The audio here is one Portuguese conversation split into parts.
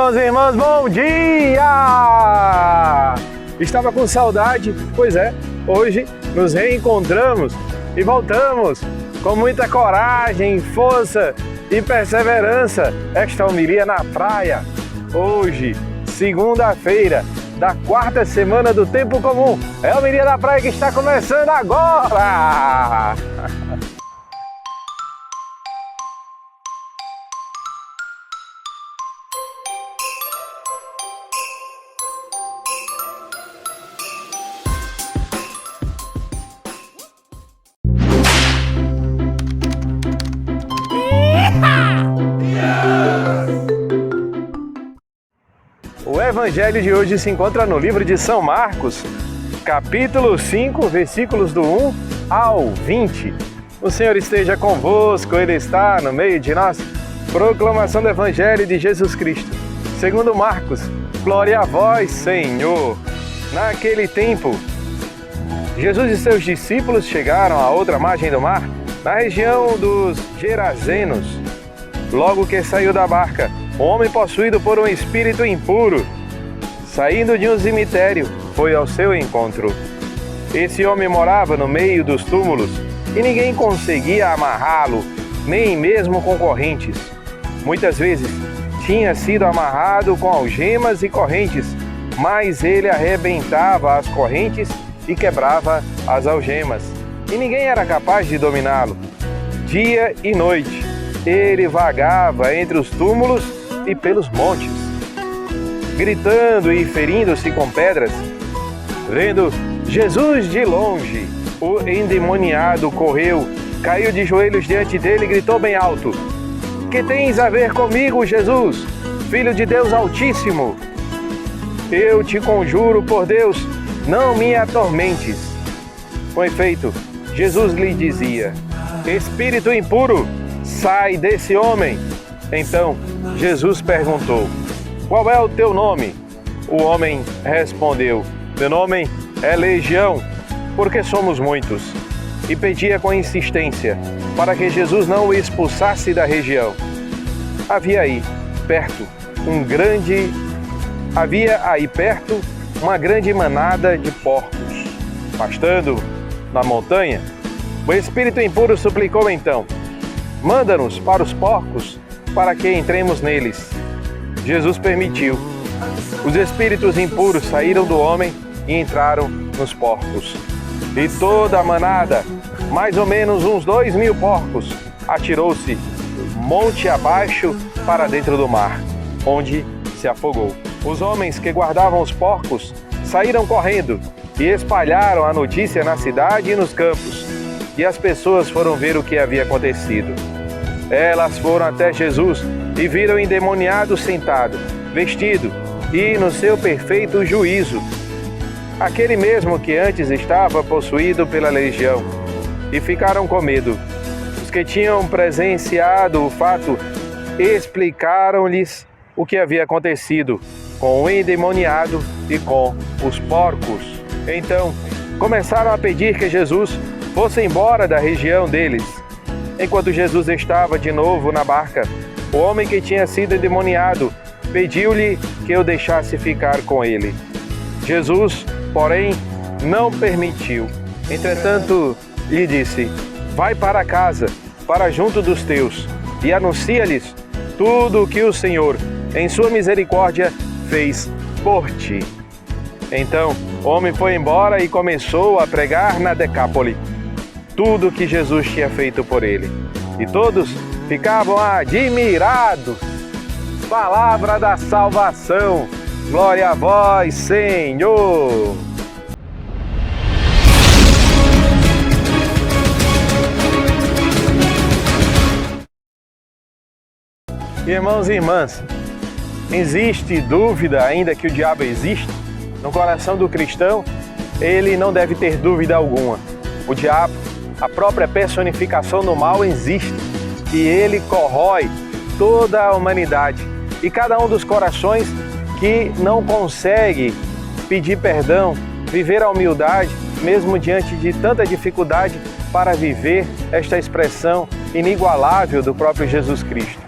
Irmãos e irmãs, bom dia! Estava com saudade? Pois é, hoje nos reencontramos e voltamos com muita coragem, força e perseverança. Esta homilia na praia, hoje, segunda-feira, da quarta semana do Tempo Comum. É a homilia da praia que está começando agora! O Evangelho de hoje se encontra no livro de São Marcos, capítulo 5, versículos do 1 ao 20. O Senhor esteja convosco, Ele está no meio de nós. Proclamação do Evangelho de Jesus Cristo, segundo Marcos. Glória a vós, Senhor. Naquele tempo, Jesus e seus discípulos chegaram à outra margem do mar, na região dos Gerazenos. Logo que saiu da barca, um homem possuído por um espírito impuro, saindo de um cemitério, foi ao seu encontro. Esse homem morava no meio dos túmulos e ninguém conseguia amarrá-lo, nem mesmo com correntes. Muitas vezes tinha sido amarrado com algemas e correntes, mas ele arrebentava as correntes e quebrava as algemas, e ninguém era capaz de dominá-lo. Dia e noite ele vagava entre os túmulos e pelos montes, gritando e ferindo-se com pedras. Vendo Jesus de longe, o endemoniado correu, caiu de joelhos diante dele e gritou bem alto: "Que tens a ver comigo, Jesus, Filho de Deus Altíssimo? Eu te conjuro por Deus, não me atormentes." Com efeito, Jesus lhe dizia: "Espírito impuro, sai desse homem." Então Jesus perguntou: "Qual é o teu nome?" O homem respondeu: "Meu nome é Legião, porque somos muitos." E pedia com insistência para que Jesus não o expulsasse da região. Havia aí perto uma grande manada de porcos, pastando na montanha. O espírito impuro suplicou então: "Manda-nos para os porcos, para que entremos neles." Jesus permitiu. Os espíritos impuros saíram do homem e entraram nos porcos. E toda a manada, mais ou menos uns 2.000 porcos, atirou-se monte abaixo para dentro do mar, onde se afogou. Os homens que guardavam os porcos saíram correndo e espalharam a notícia na cidade e nos campos. E as pessoas foram ver o que havia acontecido. Elas foram até Jesus e viram o endemoniado sentado, vestido e no seu perfeito juízo, aquele mesmo que antes estava possuído pela legião, e ficaram com medo. Os que tinham presenciado o fato explicaram-lhes o que havia acontecido com o endemoniado e com os porcos. Então começaram a pedir que Jesus fosse embora da região deles. Enquanto Jesus estava de novo na barca, o homem que tinha sido endemoniado pediu-lhe que o deixasse ficar com ele. Jesus, porém, não permitiu. Entretanto, lhe disse: "Vai para casa, para junto dos teus, e anuncia-lhes tudo o que o Senhor, em sua misericórdia, fez por ti." Então, o homem foi embora e começou a pregar na Decápole tudo o que Jesus tinha feito por ele. E todos ficavam admirados. Palavra da salvação. Glória a vós, Senhor. Irmãos e irmãs, existe dúvida ainda que o diabo existe? No coração do cristão, ele não deve ter dúvida alguma. O diabo, a própria personificação do mal, existe e ele corrói toda a humanidade. E cada um dos corações que não consegue pedir perdão, viver a humildade, mesmo diante de tanta dificuldade, para viver esta expressão inigualável do próprio Jesus Cristo.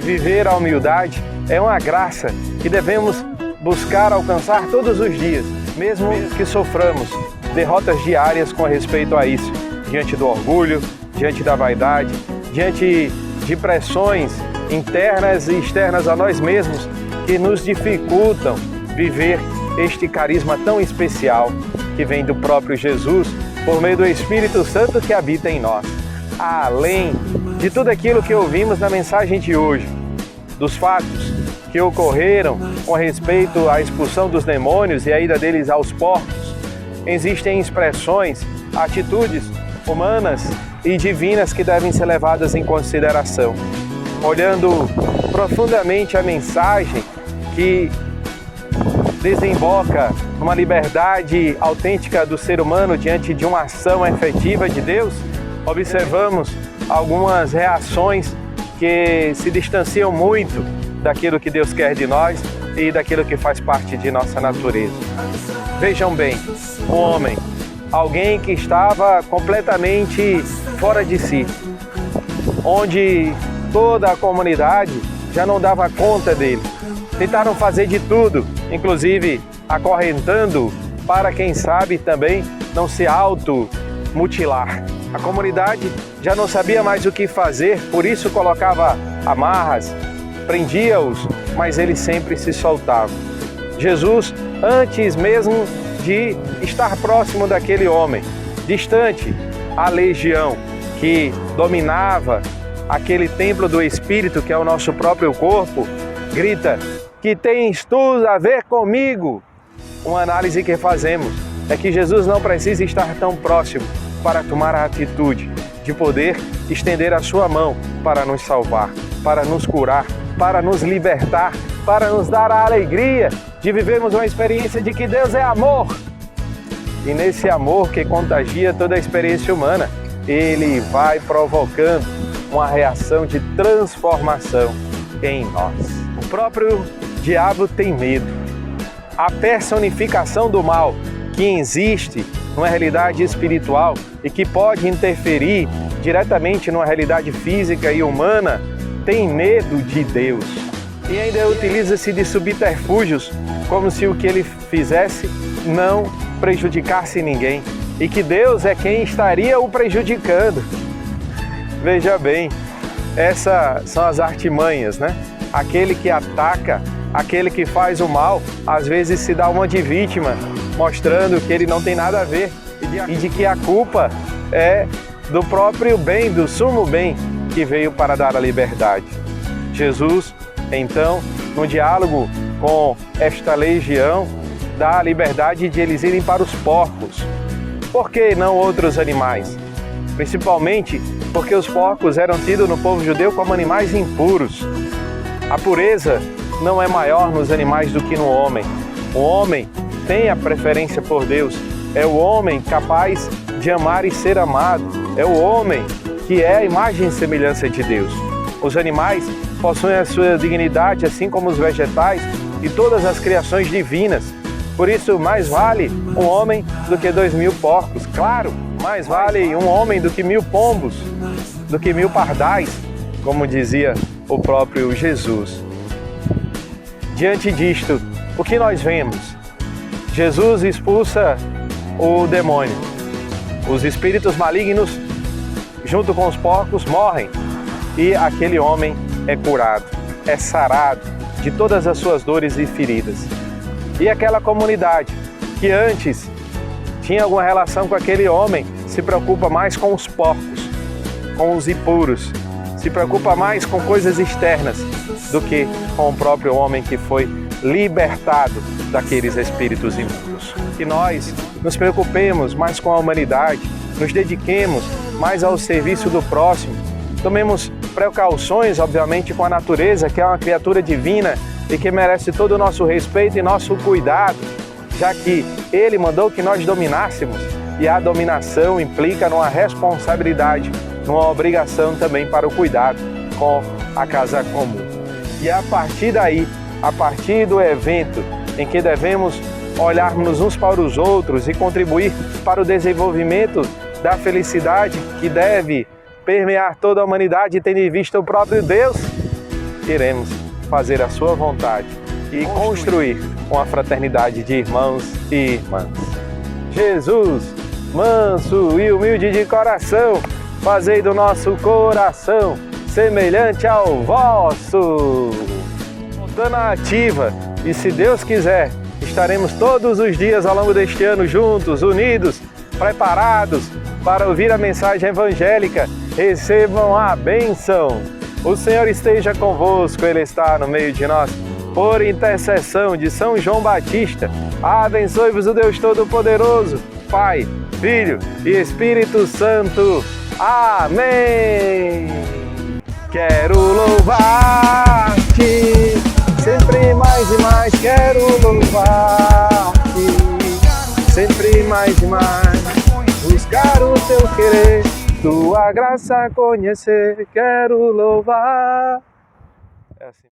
Viver a humildade é uma graça que devemos buscar alcançar todos os dias, mesmo que soframos derrotas diárias com respeito a isso, diante do orgulho, diante da vaidade, diante de pressões internas e externas a nós mesmos que nos dificultam viver este carisma tão especial que vem do próprio Jesus por meio do Espírito Santo que habita em nós. Além de tudo aquilo que ouvimos na mensagem de hoje, dos fatos que ocorreram com respeito à expulsão dos demônios e a ida deles aos porcos, existem expressões, atitudes humanas e divinas que devem ser levadas em consideração. Olhando profundamente a mensagem que desemboca numa liberdade autêntica do ser humano diante de uma ação efetiva de Deus, observamos algumas reações que se distanciam muito daquilo que Deus quer de nós e daquilo que faz parte de nossa natureza. Vejam bem, um homem, alguém que estava completamente fora de si, onde toda a comunidade já não dava conta dele. Tentaram fazer de tudo, inclusive acorrentando para, quem sabe, também não se automutilar. A comunidade já não sabia mais o que fazer, por isso colocava amarras, prendia-os, mas eles sempre se soltavam. Jesus, antes mesmo de estar próximo daquele homem, distante, a legião que dominava aquele templo do Espírito, que é o nosso próprio corpo, grita: que tens tu a ver comigo? Uma análise que fazemos é que Jesus não precisa estar tão próximo para tomar a atitude de poder estender a sua mão para nos salvar, para nos curar, para nos libertar, para nos dar a alegria de vivermos uma experiência de que Deus é amor. E nesse amor que contagia toda a experiência humana, Ele vai provocando uma reação de transformação em nós. O próprio diabo tem medo. A personificação do mal que existe numa realidade espiritual e que pode interferir diretamente numa realidade física e humana tem medo de Deus. E ainda utiliza-se de subterfúgios como se o que ele fizesse não prejudicasse ninguém e que Deus é quem estaria o prejudicando. Veja bem, essas são as artimanhas, né? Aquele que ataca, aquele que faz o mal, às vezes se dá uma de vítima, mostrando que ele não tem nada a ver e de que a culpa é do próprio bem, do sumo bem que veio para dar a liberdade. Jesus, então, no diálogo com esta legião, dá a liberdade de eles irem para os porcos. Por que não outros animais? Principalmente porque os porcos eram tidos no povo judeu como animais impuros. A pureza não é maior nos animais do que no homem. O homem tem a preferência por Deus. É o homem capaz de amar e ser amado. É o homem que é a imagem e semelhança de Deus. Os animais possuem a sua dignidade, assim como os vegetais e todas as criações divinas. Por isso, mais vale um homem do que 2.000 porcos. Claro, mais vale um homem do que 1.000 pombos, do que 1.000 pardais, como dizia o próprio Jesus. Diante disto, o que nós vemos? Jesus expulsa o demônio. Os espíritos malignos, junto com os porcos, morrem. E aquele homem é curado, é sarado de todas as suas dores e feridas. E aquela comunidade que antes tinha alguma relação com aquele homem, se preocupa mais com os porcos, com os impuros, se preocupa mais com coisas externas do que com o próprio homem que foi libertado daqueles espíritos imundos. Que nós nos preocupemos mais com a humanidade, nos dediquemos mais ao serviço do próximo, tomemos precauções, obviamente, com a natureza, que é uma criatura divina e que merece todo o nosso respeito e nosso cuidado, já que Ele mandou que nós dominássemos, e a dominação implica numa responsabilidade, numa obrigação também para o cuidado com a casa comum. E a partir daí, a partir do evento em que devemos olharmos uns para os outros e contribuir para o desenvolvimento da felicidade que deve permear toda a humanidade, tendo em vista o próprio Deus, iremos fazer a sua vontade e construir uma fraternidade de irmãos e irmãs. Jesus, manso e humilde de coração, fazei do nosso coração semelhante ao vosso. Voltando à ativa, e se Deus quiser, estaremos todos os dias ao longo deste ano juntos, unidos, preparados para ouvir a mensagem evangélica. Recebam a bênção. O Senhor esteja convosco, Ele está no meio de nós. Por intercessão de São João Batista, abençoe-vos o Deus Todo-Poderoso, Pai, Filho e Espírito Santo. Amém! Quero louvar-te, sempre mais e mais quero louvar-te, sempre mais e mais, buscar o teu querer, tua graça conhecer, quero louvar. É assim.